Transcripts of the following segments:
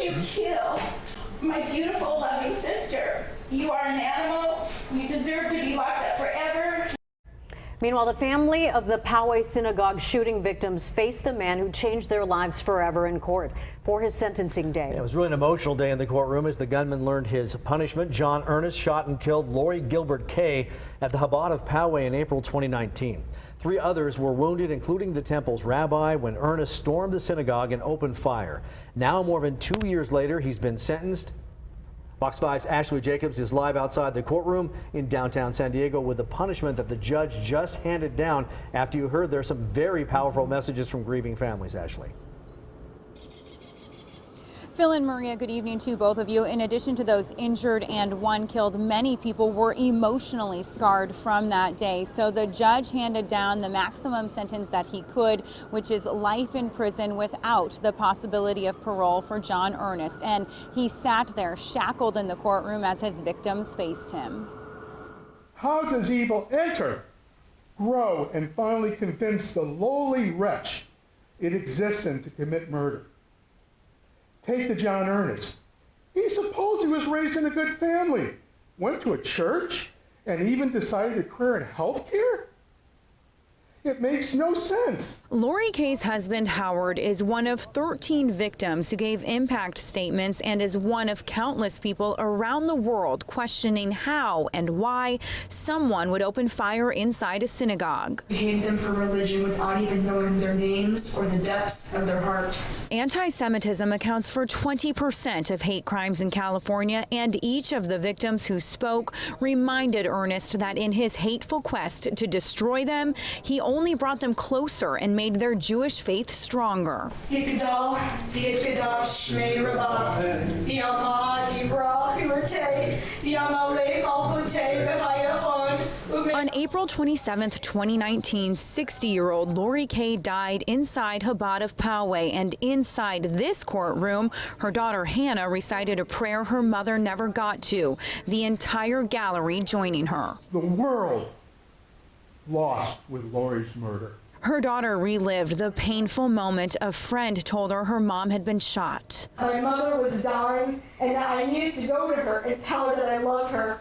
you kill my beautiful, loving sister? You are an animal. You deserve to be locked up forever. Meanwhile, the family of the Poway Synagogue shooting victims faced the man who changed their lives forever in court for his sentencing day. It was really an emotional day in the courtroom as the gunman learned his punishment. John Earnest shot and killed Lori Gilbert Kay at the Chabad of Poway in April 2019. 3 others were wounded, including the temple's rabbi, when Earnest stormed the synagogue and opened fire. Now, more than 2 years later, he's been sentenced. Fox 5's Ashley Jacobs is live outside the courtroom in downtown San Diego with the punishment that the judge just handed down. After you heard, there's some very powerful messages from grieving families. Ashley. Phil and Maria, good evening to both of you. In addition to those injured and 1 killed, many people were emotionally scarred from that day. So the judge handed down the maximum sentence that he could, which is life in prison without the possibility of parole for John Earnest. And he sat there shackled in the courtroom as his victims faced him. How does evil enter, grow, and finally convince the lowly wretch it exists in to commit murder? Take the John Earnest. He supposed he was raised in a good family, went to a church, and even decided a career in healthcare? It makes no sense. Lori Kay's husband, Howard, is one of 13 victims who gave impact statements and is one of countless people around the world questioning how and why someone would open fire inside a synagogue. Hate them for religion without even knowing their names or the depths of their heart. Anti-Semitism accounts for 20% of hate crimes in California, and each of the victims who spoke reminded Earnest that in his hateful quest to destroy them, he only brought them closer and made their Jewish faith stronger. On April 27, 2019, 60-year-old Lori Kay died inside Chabad of Poway, and inside this courtroom, her daughter Hannah recited a prayer her mother never got to, the entire gallery joining her. The world lost with Lori's murder. Her daughter relived the painful moment a friend told her mom had been shot. My mother was dying, and I needed to go to her and tell her that I love her.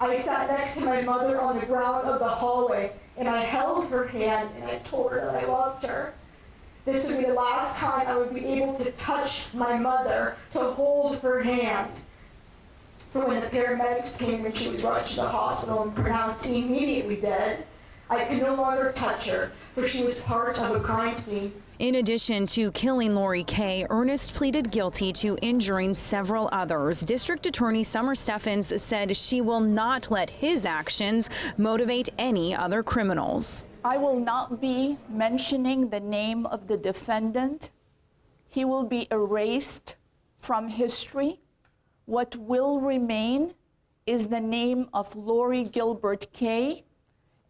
I sat next to my mother on the ground of the hallway, and I held her hand, and I told her that I loved her. This would be the last time I would be able to touch my mother, to hold her hand. For when the paramedics came and she was rushed to the hospital and pronounced immediately dead, I could no longer touch her, for she was part of a crime scene. In addition to killing Lori Kay, Earnest pleaded guilty to injuring several others. District Attorney Summer Steffens said she will not let his actions motivate any other criminals. I will not be mentioning the name of the defendant. He will be erased from history. What will remain is the name of Lori Gilbert Kay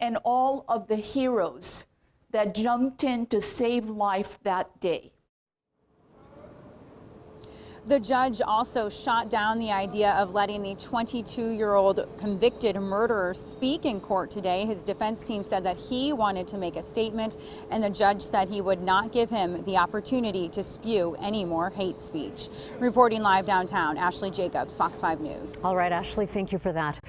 and all of the heroes that jumped in to save life that day. The judge also shot down the idea of letting the 22-year-old convicted murderer speak in court today. His defense team said that he wanted to make a statement, and the judge said he would not give him the opportunity to spew any more hate speech. Reporting live downtown, Ashley Jacobs, Fox 5 News. All right, Ashley, thank you for that.